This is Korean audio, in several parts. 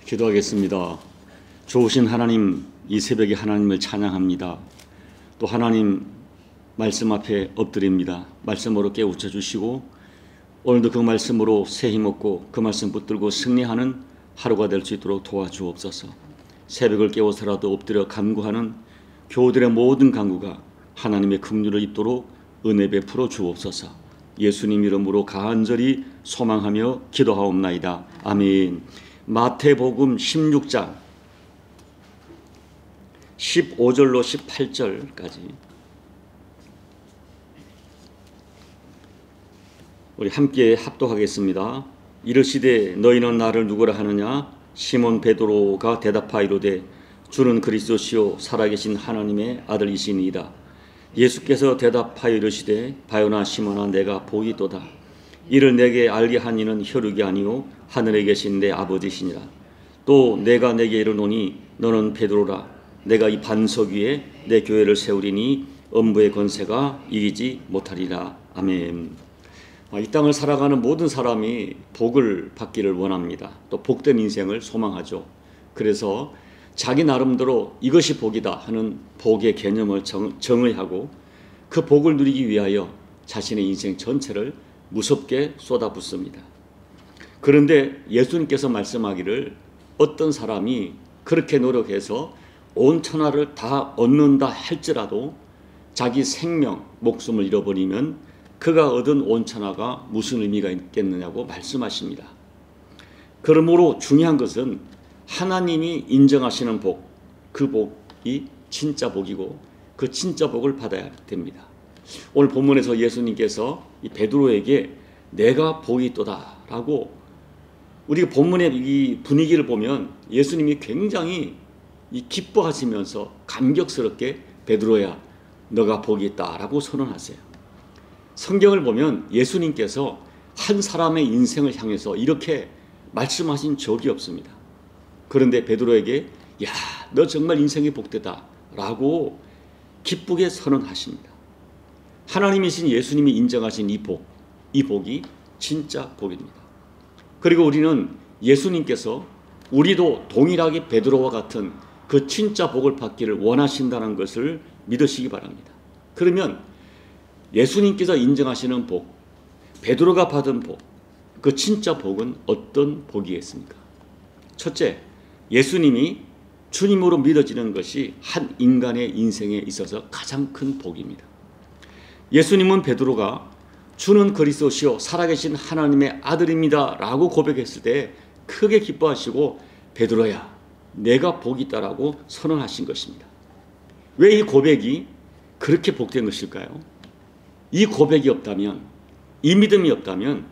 기도하겠습니다. 좋으신 하나님, 이 새벽에 하나님을 찬양합니다. 또 하나님 말씀 앞에 엎드립니다. 말씀으로 깨우쳐 주시고 오늘도 그 말씀으로 새 힘 얻고 그 말씀 붙들고 승리하는 하루가 될 수 있도록 도와주옵소서. 새벽을 깨워서라도 엎드려 간구하는 교우들의 모든 간구가 하나님의 긍휼을 입도록 은혜 베풀어 주옵소서. 예수님 이름으로 간절히 소망하며 기도하옵나이다. 아멘. 마태복음 16장 15절로 18절까지 우리 함께 합독하겠습니다. 이르시되 너희는 나를 누구라 하느냐? 시몬 베드로가 대답하이로되 주는 그리스도시요 살아계신 하나님의 아들이시니이다. 예수께서 대답하여 이르시되 바요나 시몬아 내가 복이 있도다. 이를 내게 알게 한 이는 혈육이 아니요 하늘에 계신 내 아버지시니라. 또 내가 내게 이르노니 너는 베드로라. 내가 이 반석 위에 내 교회를 세우리니 음부의 권세가 이기지 못하리라. 아멘. 이 땅을 살아가는 모든 사람이 복을 받기를 원합니다. 또 복된 인생을 소망하죠. 그래서 자기 나름대로 이것이 복이다 하는 복의 개념을 정의하고 그 복을 누리기 위하여 자신의 인생 전체를 무섭게 쏟아붓습니다. 그런데 예수님께서 말씀하기를 어떤 사람이 그렇게 노력해서 온 천하를 다 얻는다 할지라도 자기 생명, 목숨을 잃어버리면 그가 얻은 온 천하가 무슨 의미가 있겠느냐고 말씀하십니다. 그러므로 중요한 것은 하나님이 인정하시는 복, 그 복이 진짜 복이고 그 진짜 복을 받아야 됩니다. 오늘 본문에서 예수님께서 이 베드로에게 내가 복이 있도다라고 우리가 본문의 이 분위기를 보면 예수님이 굉장히 기뻐하시면서 감격스럽게 베드로야 너가 복이 있다라고 선언하세요. 성경을 보면 예수님께서 한 사람의 인생을 향해서 이렇게 말씀하신 적이 없습니다. 그런데 베드로에게 야, 너 정말 인생이 복되다 라고 기쁘게 선언하십니다. 하나님이신 예수님이 인정하신 이 복이 진짜 복입니다. 그리고 우리는 예수님께서 우리도 동일하게 베드로와 같은 그 진짜 복을 받기를 원하신다는 것을 믿으시기 바랍니다. 그러면 예수님께서 인정하시는 복, 베드로가 받은 복, 그 진짜 복은 어떤 복이겠습니까? 첫째, 예수님이 주님으로 믿어지는 것이 한 인간의 인생에 있어서 가장 큰 복입니다. 예수님은 베드로가 주는 그리스도시요 살아계신 하나님의 아들입니다 라고 고백했을 때 크게 기뻐하시고 베드로야 내가 복이 있다라고 선언하신 것입니다. 왜 이 고백이 그렇게 복된 것일까요? 이 고백이 없다면, 이 믿음이 없다면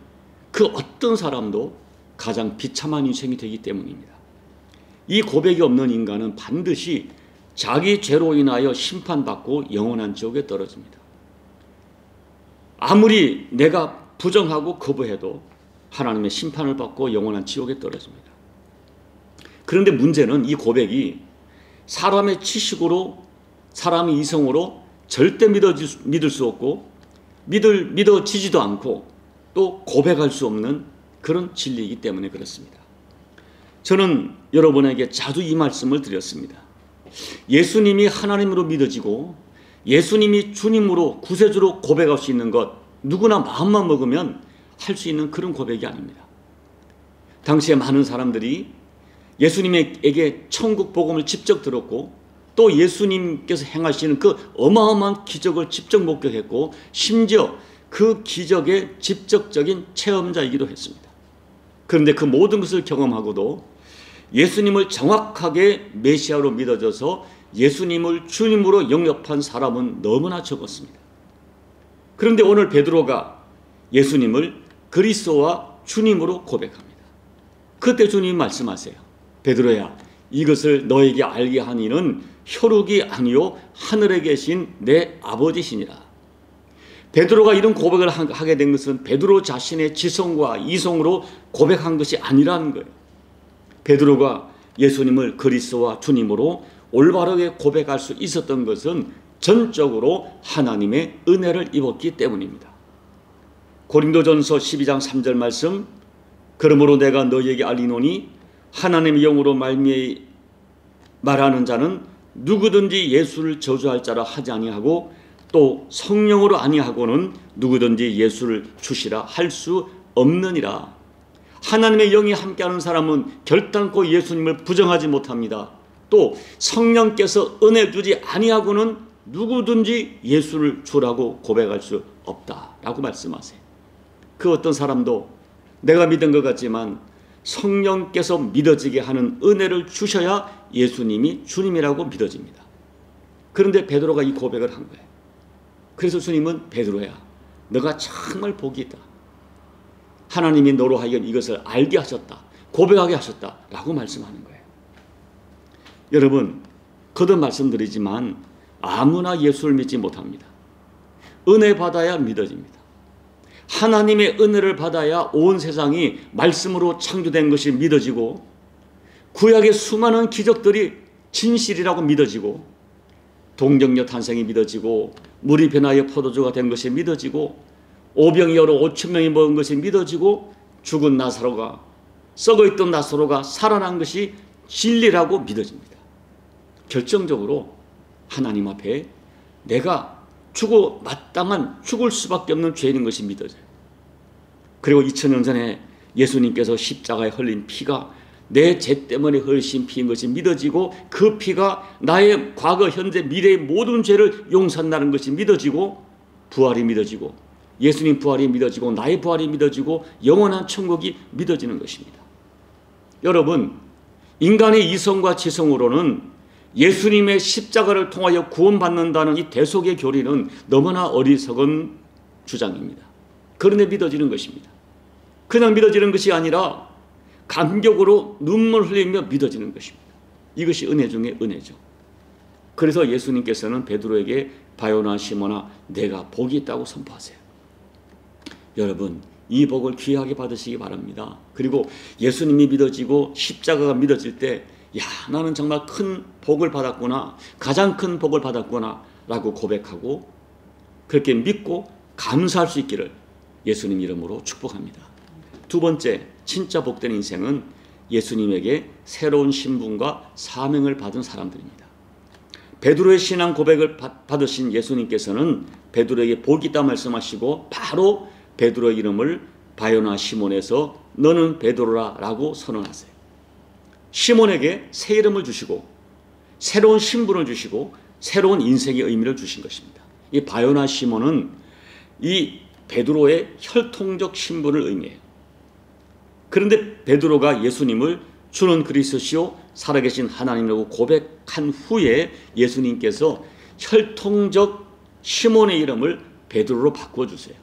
그 어떤 사람도 가장 비참한 인생이 되기 때문입니다. 이 고백이 없는 인간은 반드시 자기 죄로 인하여 심판받고 영원한 지옥에 떨어집니다. 아무리 내가 부정하고 거부해도 하나님의 심판을 받고 영원한 지옥에 떨어집니다. 그런데 문제는 이 고백이 사람의 지식으로, 사람의 이성으로 절대 믿을 수 없고 믿어지지도 않고 또 고백할 수 없는 그런 진리이기 때문에 그렇습니다. 저는 여러분에게 자주 이 말씀을 드렸습니다. 예수님이 하나님으로 믿어지고 예수님이 주님으로 구세주로 고백할 수 있는 것 누구나 마음만 먹으면 할 수 있는 그런 고백이 아닙니다. 당시에 많은 사람들이 예수님에게 천국 복음을 직접 들었고 또 예수님께서 행하시는 그 어마어마한 기적을 직접 목격했고 심지어 그 기적의 직접적인 체험자이기도 했습니다. 그런데 그 모든 것을 경험하고도 예수님을 정확하게 메시아로 믿어져서 예수님을 주님으로 영접한 사람은 너무나 적었습니다. 그런데 오늘 베드로가 예수님을 그리스도와 주님으로 고백합니다. 그때 주님이 말씀하세요. 베드로야 이것을 너에게 알게 한 이는 혈육이 아니요 하늘에 계신 내 아버지시니라. 베드로가 이런 고백을 하게 된 것은 베드로 자신의 지성과 이성으로 고백한 것이 아니라는 거예요. 베드로가 예수님을 그리스도와 주님으로 올바르게 고백할 수 있었던 것은 전적으로 하나님의 은혜를 입었기 때문입니다. 고린도전서 12장 3절 말씀 그러므로 내가 너희에게 알리노니 하나님의 영으로 말하는 자는 누구든지 예수를 저주할 자라 하지 아니하고 또 성령으로 아니하고는 누구든지 예수를 주시라 할 수 없느니라. 하나님의 영이 함께하는 사람은 결단코 예수님을 부정하지 못합니다. 또 성령께서 은혜 주지 아니하고는 누구든지 예수를 주라고 고백할 수 없다라고 말씀하세요. 그 어떤 사람도 내가 믿은 것 같지만 성령께서 믿어지게 하는 은혜를 주셔야 예수님이 주님이라고 믿어집니다. 그런데 베드로가 이 고백을 한 거예요. 그래서 주님은 베드로야, 너가 정말 복이 있다. 하나님이 너로 하여금 이것을 알게 하셨다, 고백하게 하셨다라고 말씀하는 거예요. 여러분, 거듭 말씀드리지만 아무나 예수를 믿지 못합니다. 은혜 받아야 믿어집니다. 하나님의 은혜를 받아야 온 세상이 말씀으로 창조된 것이 믿어지고 구약의 수많은 기적들이 진실이라고 믿어지고 동정녀 탄생이 믿어지고 물이 변하여 포도주가 된 것이 믿어지고 오병이 얼어 5천 명이 먹은 것이 믿어지고 죽은 나사로가 썩어있던 나사로가 살아난 것이 진리라고 믿어집니다. 결정적으로 하나님 앞에 내가 죽어 마땅한 죽을 수밖에 없는 죄인 것이 믿어져요. 그리고 2000년 전에 예수님께서 십자가에 흘린 피가 내 죄 때문에 흘리신 피인 것이 믿어지고 그 피가 나의 과거, 현재, 미래의 모든 죄를 용서한다는 것이 믿어지고 부활이 믿어지고 예수님 부활이 믿어지고 나의 부활이 믿어지고 영원한 천국이 믿어지는 것입니다. 여러분, 인간의 이성과 지성으로는 예수님의 십자가를 통하여 구원받는다는 이 대속의 교리는 너무나 어리석은 주장입니다. 그런데 믿어지는 것입니다. 그냥 믿어지는 것이 아니라 감격으로 눈물 흘리며 믿어지는 것입니다. 이것이 은혜 중에 은혜죠. 그래서 예수님께서는 베드로에게 바요나 시몬아 내가 복이 있다고 선포하세요. 여러분, 이 복을 귀하게 받으시기 바랍니다. 그리고 예수님이 믿어지고 십자가가 믿어질 때 야, 나는 정말 큰 복을 받았구나, 가장 큰 복을 받았구나 라고 고백하고 그렇게 믿고 감사할 수 있기를 예수님 이름으로 축복합니다. 두 번째, 진짜 복된 인생은 예수님에게 새로운 신분과 사명을 받은 사람들입니다. 베드로의 신앙 고백을 받으신 예수님께서는 베드로에게 복이 있다 말씀하시고 바로 베드로의 이름을 바요나 시몬에서 너는 베드로라 라고 선언하세요. 시몬에게 새 이름을 주시고 새로운 신분을 주시고 새로운 인생의 의미를 주신 것입니다. 이 바요나 시몬은 이 베드로의 혈통적 신분을 의미해요. 그런데 베드로가 예수님을 주는 그리스도시요 살아계신 하나님이라고 고백한 후에 예수님께서 혈통적 시몬의 이름을 베드로로 바꿔주세요.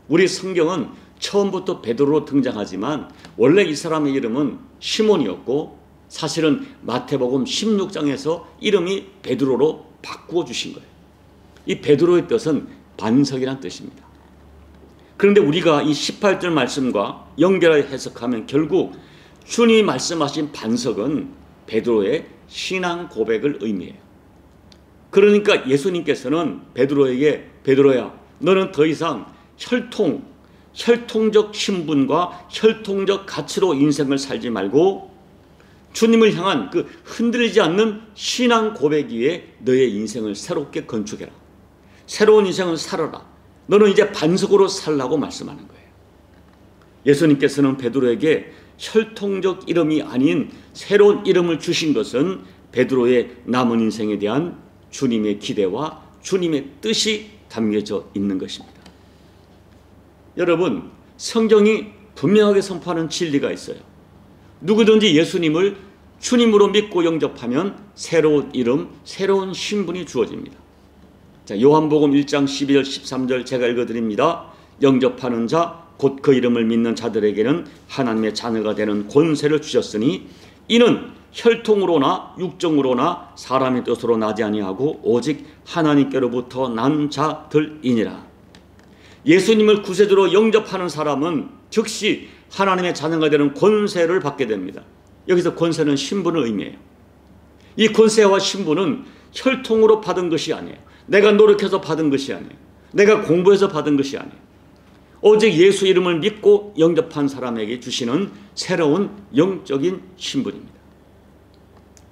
우리 성경은 처음부터 베드로로 등장하지만 원래 이 사람의 이름은 시몬이었고 사실은 마태복음 16장에서 이름이 베드로로 바꾸어 주신 거예요. 이 베드로의 뜻은 반석이란 뜻입니다. 그런데 우리가 이 18절 말씀과 연결해 해석하면 결국 주님이 말씀하신 반석은 베드로의 신앙 고백을 의미해요. 그러니까 예수님께서는 베드로에게 베드로야 너는 더 이상 혈통적 신분과 혈통적 가치로 인생을 살지 말고 주님을 향한 그 흔들리지 않는 신앙 고백 위에 너의 인생을 새롭게 건축해라. 새로운 인생을 살아라. 너는 이제 반석으로 살라고 말씀하는 거예요. 예수님께서는 베드로에게 혈통적 이름이 아닌 새로운 이름을 주신 것은 베드로의 남은 인생에 대한 주님의 기대와 주님의 뜻이 담겨져 있는 것입니다. 여러분, 성경이 분명하게 선포하는 진리가 있어요. 누구든지 예수님을 주님으로 믿고 영접하면 새로운 이름, 새로운 신분이 주어집니다. 자, 요한복음 1장 12절 13절 제가 읽어드립니다. 영접하는 자, 곧 그 이름을 믿는 자들에게는 하나님의 자녀가 되는 권세를 주셨으니 이는 혈통으로나 육정으로나 사람의 뜻으로 나지 아니하고 오직 하나님께로부터 난 자들이니라. 예수님을 구세주로 영접하는 사람은 즉시 하나님의 자녀가 되는 권세를 받게 됩니다. 여기서 권세는 신분을 의미해요. 이 권세와 신분은 혈통으로 받은 것이 아니에요. 내가 노력해서 받은 것이 아니에요. 내가 공부해서 받은 것이 아니에요. 오직 예수 이름을 믿고 영접한 사람에게 주시는 새로운 영적인 신분입니다.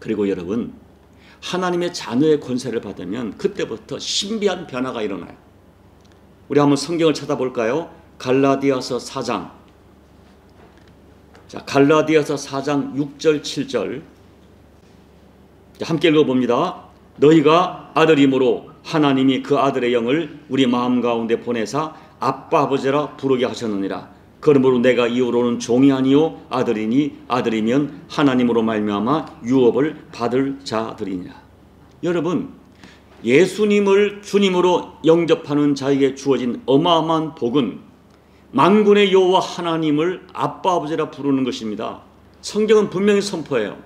그리고 여러분, 하나님의 자녀의 권세를 받으면 그때부터 신비한 변화가 일어나요. 우리 한번 성경을 찾아볼까요? 갈라디아서 4장. 자, 갈라디아서 4장 6절 7절 함께 읽어봅니다. 너희가 아들이므로 하나님이 그 아들의 영을 우리 마음 가운데 보내사 아빠 아버지라 부르게 하셨느니라. 그러므로 내가 이후로는 종이 아니요 아들이니 아들이면 하나님으로 말미암아 유업을 받을 자들이니라. 여러분, 예수님을 주님으로 영접하는 자에게 주어진 어마어마한 복은 만군의 여호와 하나님을 아빠 아버지라 부르는 것입니다. 성경은 분명히 선포해요.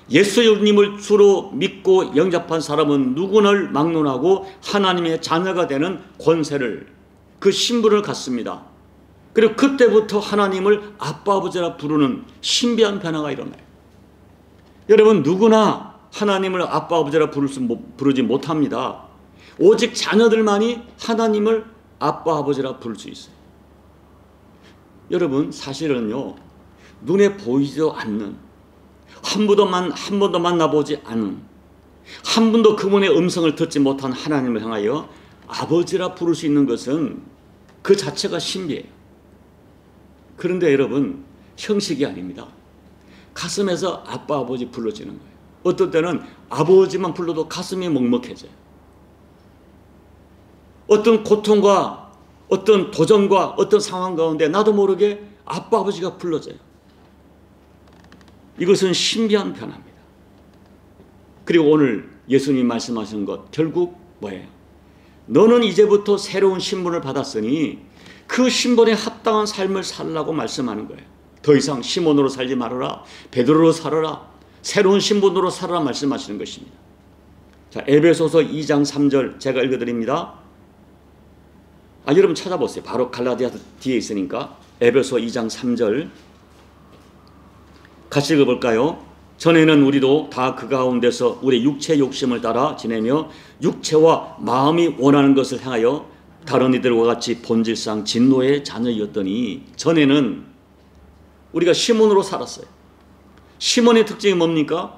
예수님을 주로 믿고 영접한 사람은 누구를 막론하고 하나님의 자녀가 되는 권세를, 그 신분을 갖습니다. 그리고 그때부터 하나님을 아빠 아버지라 부르는 신비한 변화가 일어나요. 여러분, 누구나 하나님을 아빠 아버지라 부르지 못합니다. 오직 자녀들만이 하나님을 아빠 아버지라 부를 수 있어요. 여러분, 사실은요, 눈에 보이지도 않는, 한 번도 만나보지 않은, 한 번도 그분의 음성을 듣지 못한 하나님을 향하여 아버지라 부를 수 있는 것은 그 자체가 신비해요. 그런데 여러분, 형식이 아닙니다. 가슴에서 아빠 아버지 불러지는 거예요. 어떤 때는 아버지만 불러도 가슴이 먹먹해져요. 어떤 고통과 어떤 도전과 어떤 상황 가운데 나도 모르게 아빠 아버지가 불러져요. 이것은 신비한 변화입니다. 그리고 오늘 예수님 말씀하신 것 결국 뭐예요? 너는 이제부터 새로운 신분을 받았으니 그 신분에 합당한 삶을 살라고 말씀하는 거예요. 더 이상 시몬으로 살지 말아라, 베드로로 살아라, 새로운 신분으로 살아라 말씀하시는 것입니다. 자, 에베소서 2장 3절 제가 읽어드립니다. 여러분 찾아보세요. 바로 갈라디아 뒤에 있으니까 에베소 2장 3절 같이 읽어볼까요? 전에는 우리도 다 그 가운데서 우리 육체 욕심을 따라 지내며 육체와 마음이 원하는 것을 향하여 다른 이들과 같이 본질상 진노의 자녀였더니, 전에는 우리가 시몬으로 살았어요. 시몬의 특징이 뭡니까?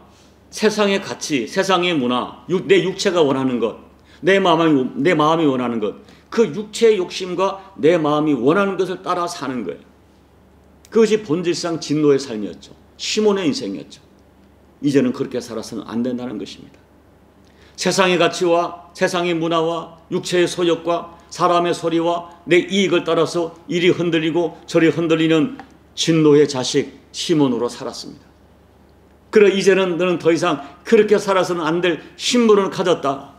세상의 가치, 세상의 문화, 내 육체가 원하는 것, 내 마음이 원하는 것, 그 육체의 욕심과 내 마음이 원하는 것을 따라 사는 거예요. 그것이 본질상 진노의 삶이었죠. 시몬의 인생이었죠. 이제는 그렇게 살아서는 안 된다는 것입니다. 세상의 가치와 세상의 문화와 육체의 소욕과 사람의 소리와 내 이익을 따라서 이리 흔들리고 저리 흔들리는 진노의 자식 시몬으로 살았습니다. 그래, 이제는 너는 더 이상 그렇게 살아서는 안 될 신분을 가졌다.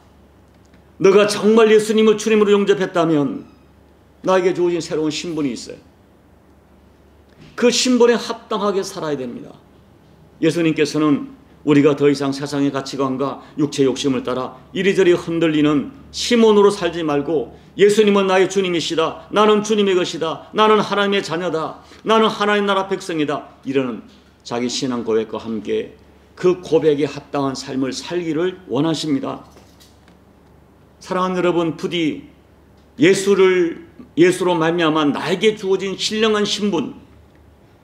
너가 정말 예수님을 주님으로 영접했다면 나에게 주어진 새로운 신분이 있어요. 그 신분에 합당하게 살아야 됩니다. 예수님께서는 우리가 더 이상 세상의 가치관과 육체 욕심을 따라 이리저리 흔들리는 시몬으로 살지 말고, 예수님은 나의 주님이시다, 나는 주님의 것이다, 나는 하나님의 자녀다, 나는 하나님 나라 백성이다, 이러는 자기 신앙 고백과 함께 그 고백에 합당한 삶을 살기를 원하십니다. 사랑하는 여러분, 부디 예수로 말미암아 나에게 주어진 신령한 신분,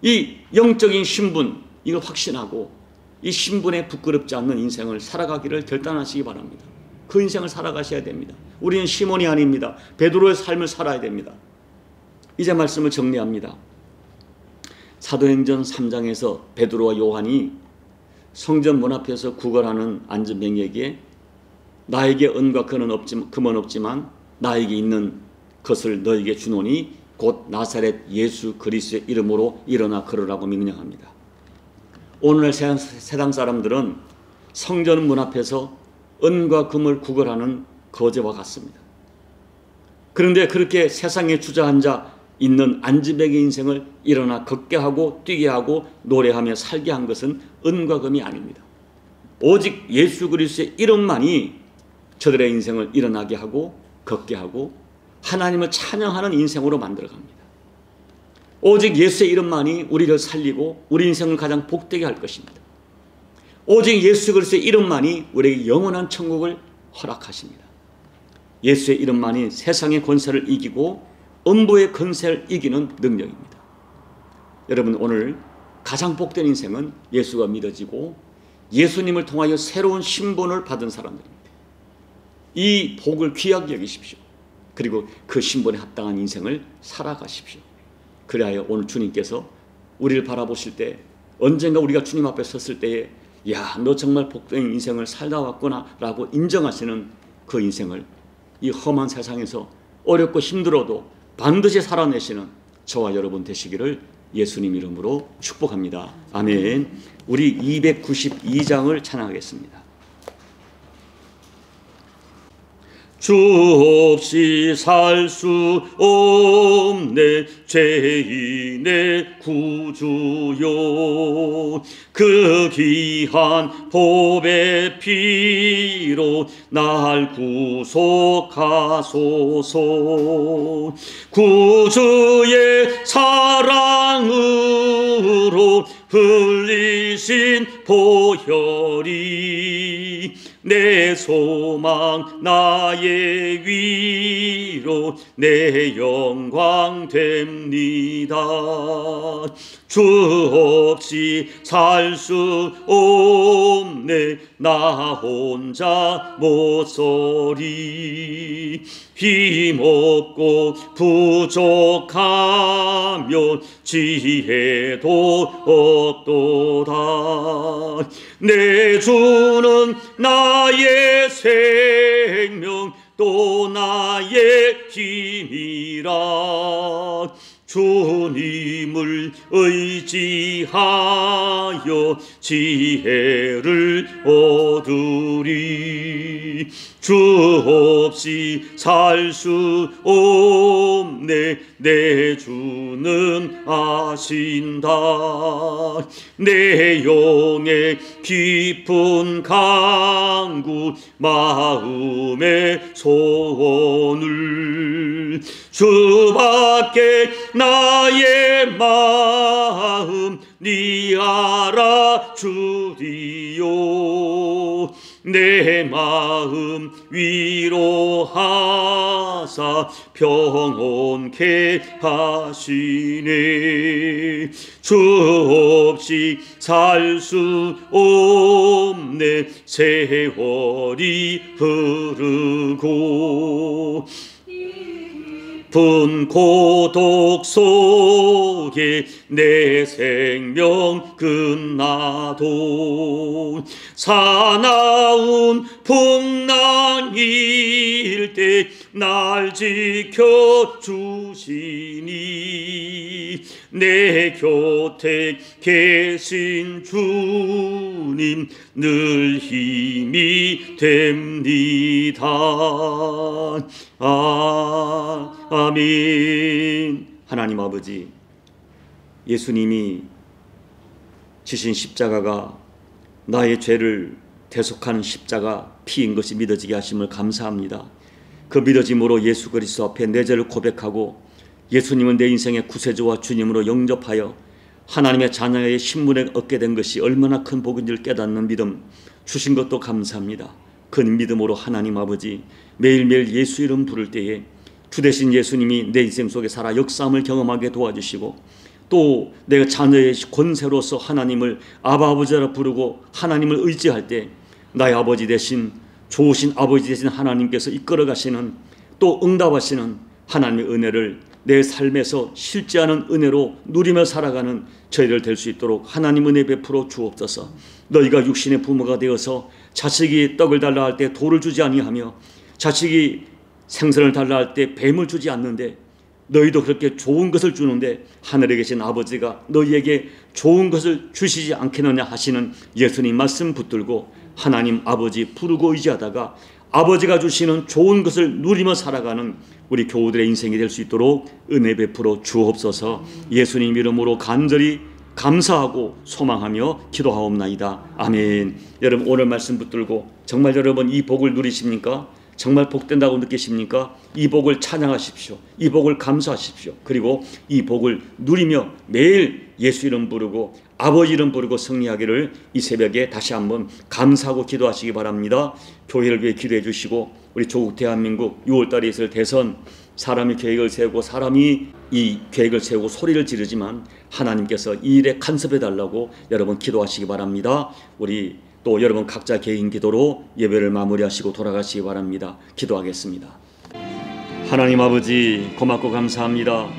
이 영적인 신분, 이걸 확신하고 이 신분에 부끄럽지 않는 인생을 살아가기를 결단하시기 바랍니다. 그 인생을 살아가셔야 됩니다. 우리는 시몬이 아닙니다. 베드로의 삶을 살아야 됩니다. 이제 말씀을 정리합니다. 사도행전 3장에서 베드로와 요한이 성전 문 앞에서 구걸하는 안전병에게 나에게 은과 금은 없지만 나에게 있는 것을 너에게 주노니 곧 나사렛 예수 그리스도의 이름으로 일어나 걸으라고 명령합니다. 오늘날 세상 사람들은 성전 문 앞에서 은과 금을 구걸하는 거제와 같습니다. 그런데 그렇게 세상에 주저앉아 있는 안지백의 인생을 일어나 걷게 하고 뛰게 하고 노래하며 살게 한 것은 은과 금이 아닙니다. 오직 예수 그리스도의 이름만이 저들의 인생을 일어나게 하고 걷게 하고 하나님을 찬양하는 인생으로 만들어갑니다. 오직 예수의 이름만이 우리를 살리고 우리 인생을 가장 복되게 할 것입니다. 오직 예수 그리스도의 이름만이 우리에게 영원한 천국을 허락하십니다. 예수의 이름만이 세상의 권세를 이기고 음부의 권세를 이기는 능력입니다. 여러분, 오늘 가장 복된 인생은 예수가 믿어지고 예수님을 통하여 새로운 신분을 받은 사람들입니다. 이 복을 귀하게 여기십시오. 그리고 그 신분에 합당한 인생을 살아가십시오. 그래야 오늘 주님께서 우리를 바라보실 때, 언젠가 우리가 주님 앞에 섰을 때에 야, 너 정말 복된 인생을 살다 왔구나 라고 인정하시는 그 인생을 이 험한 세상에서 어렵고 힘들어도 반드시 살아내시는 저와 여러분 되시기를 예수님 이름으로 축복합니다. 아멘. 우리 292장을 찬양하겠습니다. 주 없이 살 수 없네 죄인의 구주요, 그 귀한 보배 피로 날 구속하소서. 구주의 사랑으로 흘리신 보혈이 내 소망 나의 위로 내 영광 됩니다. 주 없이 살 수 없네 나 혼자 못 서리. 힘없고 부족하며 지혜도 없도다. 내 주는 나의 생명 또 나의 힘이라. 주님을 의지하여 지혜를 얻으리. 주 없이 살 수 없네 내 주는 아신다. 내 영의 깊은 간구 마음의 소원을 주밖에 나의 마음 네 알아주리요. 내 마음 위로하사 평온케 하시네. 주 없이 살 수 없네 세월이 흐르고 깊은 고독 속에 내 생명 끝나도 사나운 풍랑일 때 날 지켜주시니. 내 곁에 계신 주님 늘 힘이 됩니다. 아멘. 하나님 아버지, 예수님이 지신 십자가가 나의 죄를 대속하는 십자가 피인 것이 믿어지게 하심을 감사합니다. 그 믿어짐으로 예수 그리스도 앞에 내 죄를 고백하고 예수님은 내 인생의 구세주와 주님으로 영접하여 하나님의 자녀의 신분을 얻게 된 것이 얼마나 큰 복인지를 깨닫는 믿음 주신 것도 감사합니다. 그 믿음으로 하나님 아버지, 매일매일 예수 이름 부를 때에 주 되신 예수님이 내 인생 속에 살아 역사함을 경험하게 도와주시고, 또 내가 자녀의 권세로서 하나님을 아바 아버지라 부르고 하나님을 의지할 때 나의 아버지 되신, 좋으신 아버지 되신 하나님께서 이끌어 가시는, 또 응답하시는 하나님의 은혜를 내 삶에서 실제하는 은혜로 누리며 살아가는 저희들 될 수 있도록 하나님 은혜 베풀어 주옵소서. 너희가 육신의 부모가 되어서 자식이 떡을 달라 할 때 돌을 주지 아니하며 자식이 생선을 달라 할 때 뱀을 주지 않는데, 너희도 그렇게 좋은 것을 주는데 하늘에 계신 아버지가 너희에게 좋은 것을 주시지 않겠느냐 하시는 예수님 말씀 붙들고 하나님 아버지 부르고 의지하다가 아버지가 주시는 좋은 것을 누리며 살아가는 우리 교우들의 인생이 될 수 있도록 은혜 베풀어 주옵소서. 예수님 이름으로 간절히 감사하고 소망하며 기도하옵나이다. 아멘. 여러분, 오늘 말씀 붙들고 정말 여러분 이 복을 누리십니까? 정말 복된다고 느끼십니까? 이 복을 찬양하십시오. 이 복을 감사하십시오. 그리고 이 복을 누리며 매일 예수 이름 부르고 아버지 이름 부르고 승리하기를 이 새벽에 다시 한번 감사하고 기도하시기 바랍니다. 교회를 위해 기도해 주시고, 우리 조국 대한민국 6월달에 있을 대선 사람이 계획을 세우고 사람이 이 계획을 세우고 소리를 지르지만 하나님께서 이 일에 간섭해 달라고 여러분 기도하시기 바랍니다. 우리 또 여러분 각자 개인 기도로 예배를 마무리하시고 돌아가시기 바랍니다. 기도하겠습니다. 하나님 아버지, 고맙고 감사합니다.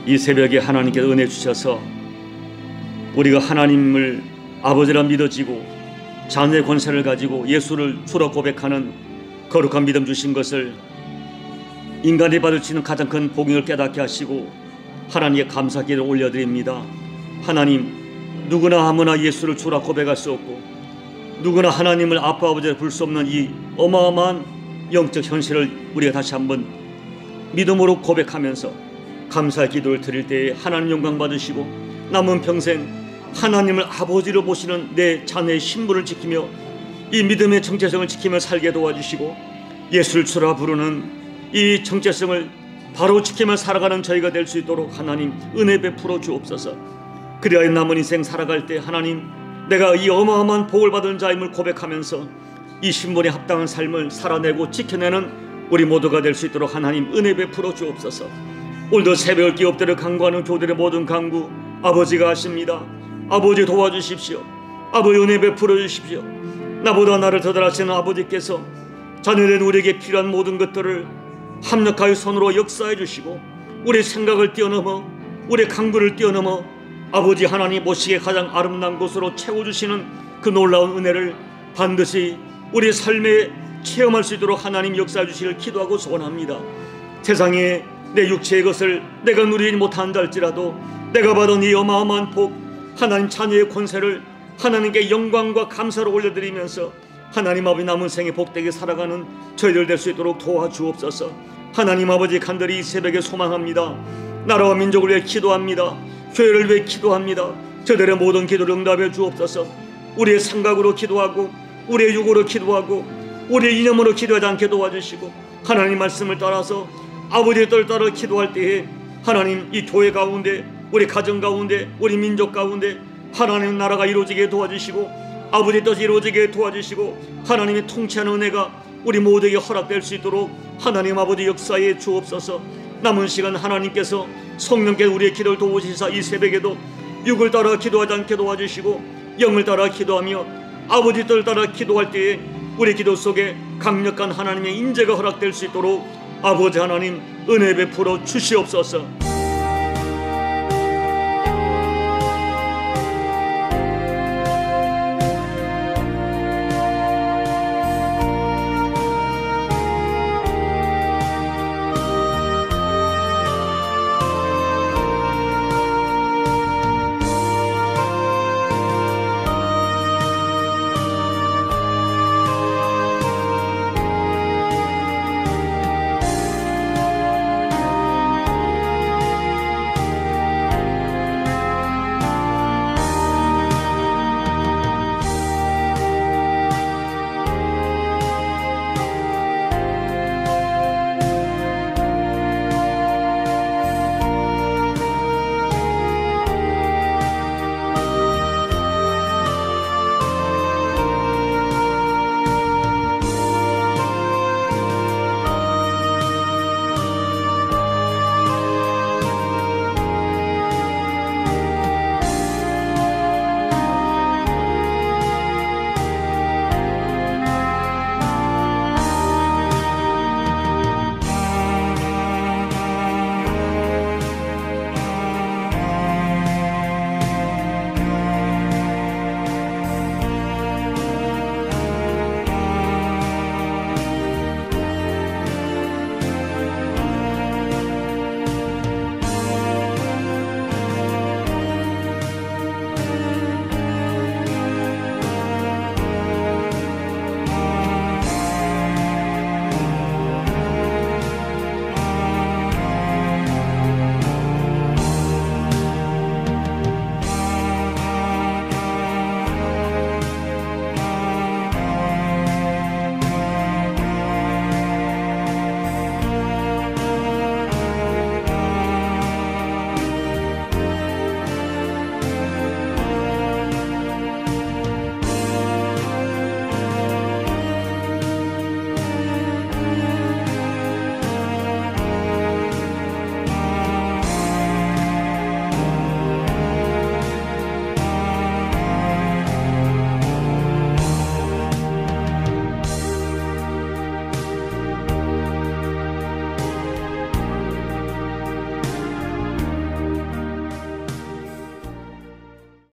이 새벽에 하나님께서 은혜 주셔서 우리가 하나님을 아버지라 믿어지고 자녀의 권세를 가지고 예수를 주로 고백하는 거룩한 믿음 주신 것을 인간이 받을 수 있는 가장 큰 복음을 깨닫게 하시고 하나님께 감사 기도를 올려드립니다. 하나님, 누구나 아무나 예수를 주라 고백할 수 없고 누구나 하나님을 아빠 아버지라 부를 수 없는 이 어마어마한 영적 현실을 우리가 다시 한번 믿음으로 고백하면서 감사의 기도를 드릴 때에 하나님 영광 받으시고 남은 평생 하나님을 아버지로 보시는 내 자녀의 신분을 지키며 이 믿음의 정체성을 지키며 살게 도와주시고 예수를 주라 부르는 이 정체성을 바로 지키며 살아가는 저희가 될 수 있도록 하나님 은혜 베풀어 주옵소서. 그리하여 남은 인생 살아갈 때 하나님, 내가 이 어마어마한 복을 받은 자임을 고백하면서 이 신분에 합당한 삶을 살아내고 지켜내는 우리 모두가 될 수 있도록 하나님 은혜 베풀어 주옵소서. 오늘도 새벽을 끼 엎드려 간구하는 교들의 모든 간구 아버지가 하십니다. 아버지 도와주십시오. 아버지 은혜 베풀어 주십시오. 나보다 나를 더 잘하시는 아버지께서 자녀된 우리에게 필요한 모든 것들을 합력하여 손으로 역사해 주시고 우리 생각을 뛰어넘어 우리 강구를 뛰어넘어 아버지 하나님 보시기에 가장 아름다운 곳으로 채워주시는 그 놀라운 은혜를 반드시 우리 삶에 체험할 수 있도록 하나님 역사해 주시기를 기도하고 소원합니다. 세상에 내 육체의 것을 내가 누리지 못한다 할지라도 내가 받은 이 어마어마한 복, 하나님 자녀의 권세를 하나님께 영광과 감사를 올려드리면서 하나님 아버지 남은 생에 복되게 살아가는 저희들 될 수 있도록 도와주옵소서. 하나님 아버지 간절히 이 새벽에 소망합니다. 나라와 민족을 위해 기도합니다. 교회를 위해 기도합니다. 저들의 모든 기도를 응답해 주옵소서. 우리의 생각으로 기도하고 우리의 육으로 기도하고 우리의 이념으로 기도하지 않게 도와주시고 하나님 말씀을 따라서 아버지의 뜻을 따라 기도할 때에 하나님 이 교회 가운데 우리 가정 가운데 우리 민족 가운데 하나님 나라가 이루어지게 도와주시고 아버지의 뜻이 이루어지게 도와주시고 하나님의 통치하는 은혜가 우리 모두에게 허락될 수 있도록 하나님 아버지 역사에 주옵소서. 남은 시간 하나님께서 성령께서 우리의 기도를 도우시사 이 새벽에도 육을 따라 기도하지 않게 도와주시고 영을 따라 기도하며 아버지 뜻을 따라 기도할 때에 우리 기도 속에 강력한 하나님의 인재가 허락될 수 있도록 아버지 하나님 은혜 베풀어 주시옵소서.